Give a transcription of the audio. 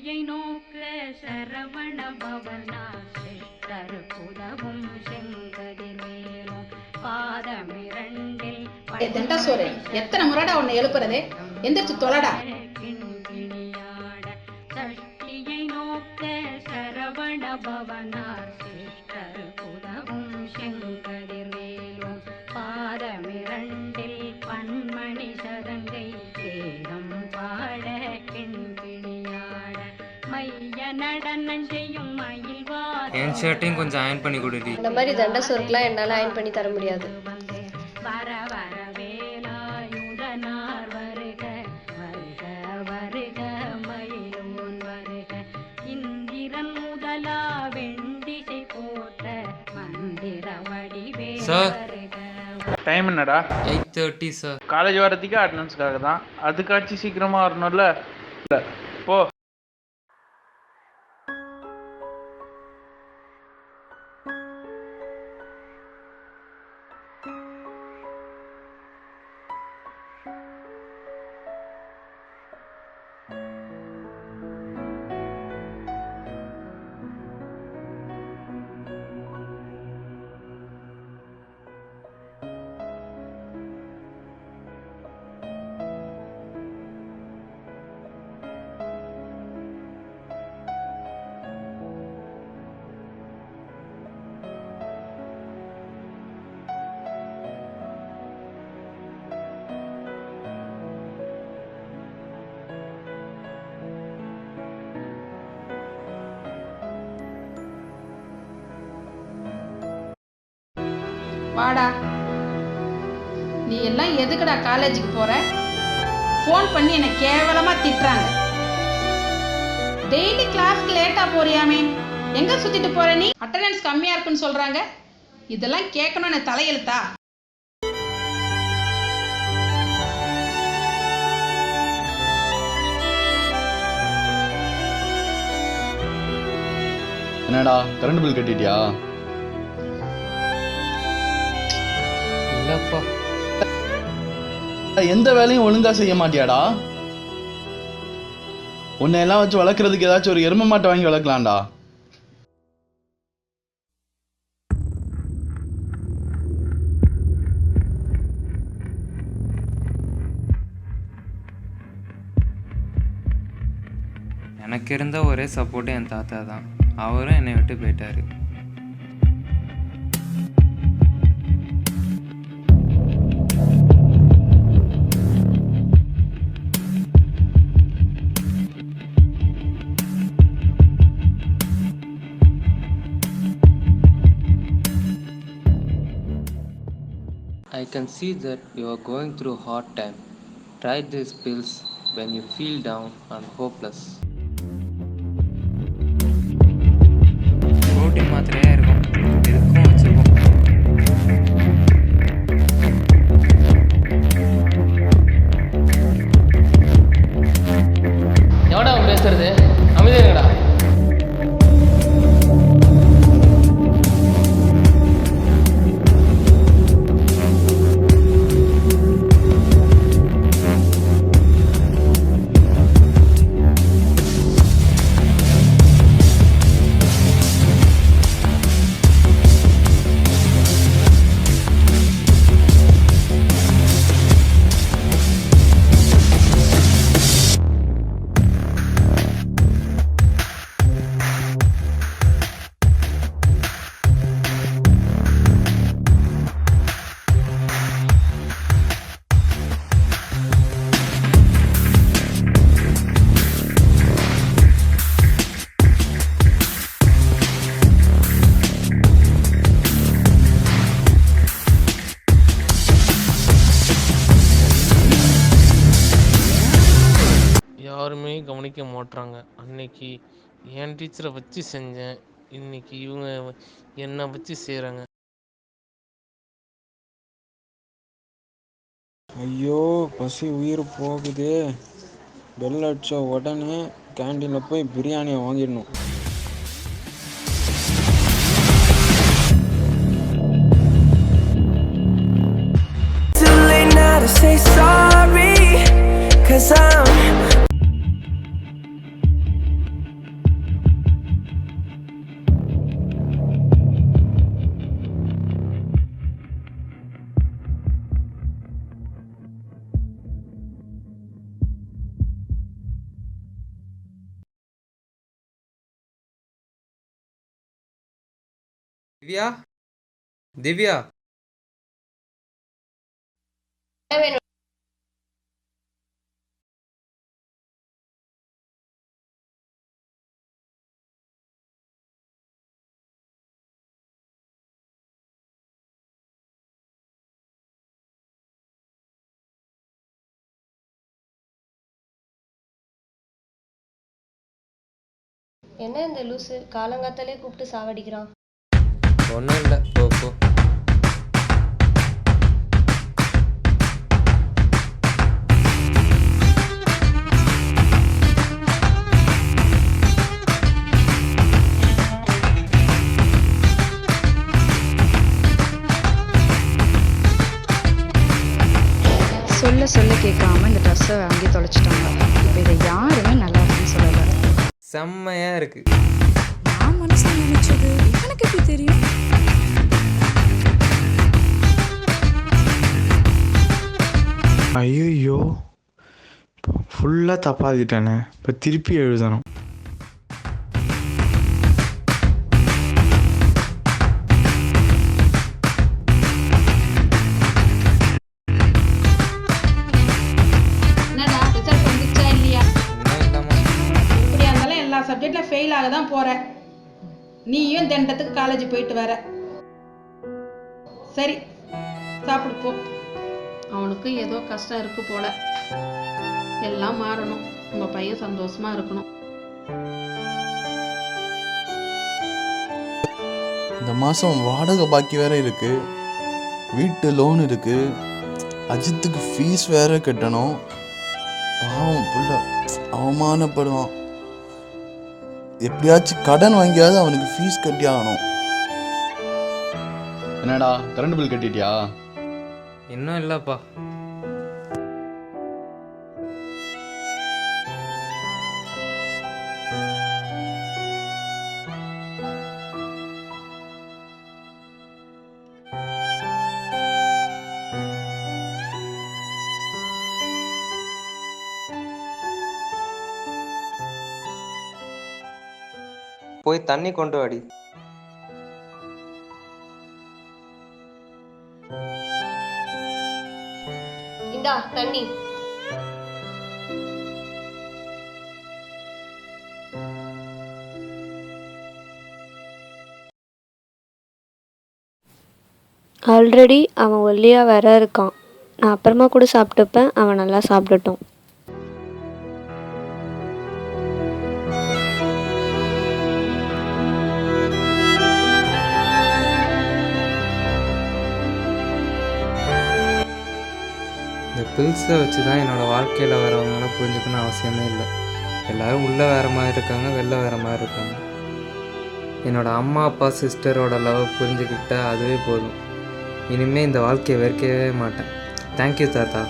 சஷ்டியை நோக்க சரவண பவனா சிஷ்டர் புதவும் செங்கதிர்வேலும் பாதமிரண்டில் தண்டசோரே எத்தனை முறைடா உன்னை எழுப்புறதே? எந்திரிச்சு தொலைடா. சஷ்டியை நோக்க சரவண பவனார் சிஷ்டர் புதவும் செங்கதிர்வேலும் பாதமிரண்டில் பன்மணி சதங்கை வேதம் பாட கிண்கிணியாட மைய நடனம் செய்யும் மயில்வாத. என் ஷர்ட்டையும் கொஞ்சம் அயன் பண்ணி கொடுடி. இந்த மாதிரி தண்டசோருக்குலாம் என்னால் அயன் பண்ணி தர முடியாது. வர வர வேலாயுதனார் வருக வருக வருக மயிலோன் வருக இந்திரன் முதலா வெண்டிசை போட்ட மந்திர வடிவே வருக. டைம் என்னடா? 8:30 சார். காலேஜ் வரதுக்கே அட்டண்டன்ஸ்க்காக தான். அதுக்காச்சும் சீக்கிரமா வரணும்ல. போ. வாடா. நீ எல்லாம் எதுக்குடா காலேஜுக்கு போற? ஃபோன் பண்ணி என்னை கேவலமா திட்டுறாங்க. டெய்லி கிளாஸ்க்கு லேட்டா போறியாமே, எங்க சுத்திட்டு போற நீ? அட்டெண்டன்ஸ் கம்மியா இருக்குன்னு சொல்றாங்க. இதெல்லாம் கேட்கணும்னு தலையெழுத்தா? என்னடா கரண்ட் பில் கட்டிட்டியா? இல்லப்பா. எந்த வேலையும் ஒழுங்கா செய்ய மாட்டியாடா? உன்னை எல்லாம் வச்சு வளர்க்கறதுக்கு ஏதாச்சும் ஒரு எரும மாட்டை வாங்கி வளர்க்கலாம்டா. எனக்கு இருந்த ஒரே சப்போர்ட்டு என் தாத்தா தான். அவரும் என்னை விட்டு போயிட்டாரு. I can see that you are going through a hard time. Try these pills when you feel down and hopeless. Protein மாத்திரையா இருக்கும். இதுக்கும் வச்சிருக்கோம். எவடா பேசுறது? அமைதியாங்கடா. யாருமே கவனிக்க மாட்றாங்க. அன்னைக்கு என் டீச்சரை வச்சு செஞ்சேன், இன்னைக்கு இவங்க என்னை வச்சு செய்கிறாங்க. ஐயோ பசி உயிர் போகுதே. பெல் அடிச்ச உடனே கேண்டீனில் போய் பிரியாணியை வாங்கிடணும். Say sorry, 'cause I'm Divya Divya என்ன வேணும்? என்ன இந்த லூசு காலங்காத்தாலே கூப்பிட்டு சாவடிக்கிறான். ஒன்றும் இல்லை, போ போ. சொல்ல சொல்ல கேட்காம இந்த ட்ரெஸ்ஸை வாங்கி தொலைச்சிட்டாங்க. இப்போ இதை யாருமே நல்லா இருக்குன்னு சொல்லலை. செம்மையா இருக்கு. நான் மனசுல நினைச்சது எனக்கு எப்படி தெரியும்? ஐயோ ஃபுல்லாக தப்பாதிட்டானே. இப்போ திருப்பி எழுதணும். என்னடா ரிசல்ட் வந்துச்சா இல்லையா? இன்னும் இல்லாமல் இப்படியா இருந்தாலும் எல்லா சப்ஜெக்டில் ஃபெயில் ஆக தான் போற. நீயும் தண்டத்துக்கு காலேஜ் போயிட்டு வர. சரி சாப்பிடு போ. அவனுக்கு ஏதோ கஷ்டம் இருக்கு போல. எல்லாம் மாறணும். நம்ம பையன் சந்தோஷமா இருக்கணும். இந்த மாதம் வாடகை பாக்கி வேற இருக்கு, வீட்டு லோன் இருக்கு, அஜித்துக்கு ஃபீஸ் வேற கட்டணும். பாவம் புள்ள அவமானப்படுவான். எப்படியாச்சும் கடன் வாங்கியாவது அவனுக்கு ஃபீஸ் கட்டி ஆகணும். என்னடா கரண்ட் பில் கட்டிட்டியா? இன்னும் இல்லைப்பா. போய் தண்ணி கொண்டு வாடி. இந்தா தண்ணி. ஆல்ரெடி அவன் ஒல்லியா வேற இருக்கான். நான் அப்புறமா கூட சாப்பிட்டுப்பேன். அவன் நல்லா சாப்பிடட்டும். இந்த பில்ஸை வச்சு தான் என்னோடய வாழ்க்கையில் வரவங்களாம் புரிஞ்சுக்கணும்னு அவசியமே இல்லை. எல்லோரும் உள்ளே வேறு மாதிரி இருக்காங்க, வெளில வேறு மாதிரி இருக்காங்க. என்னோடய அம்மா அப்பா சிஸ்டரோட லவ் புரிஞ்சுக்கிட்டால் அதுவே போதும். இனிமேல் இந்த வாழ்க்கையை வெறுக்கவே மாட்டேன். தேங்க்யூ தாத்தா.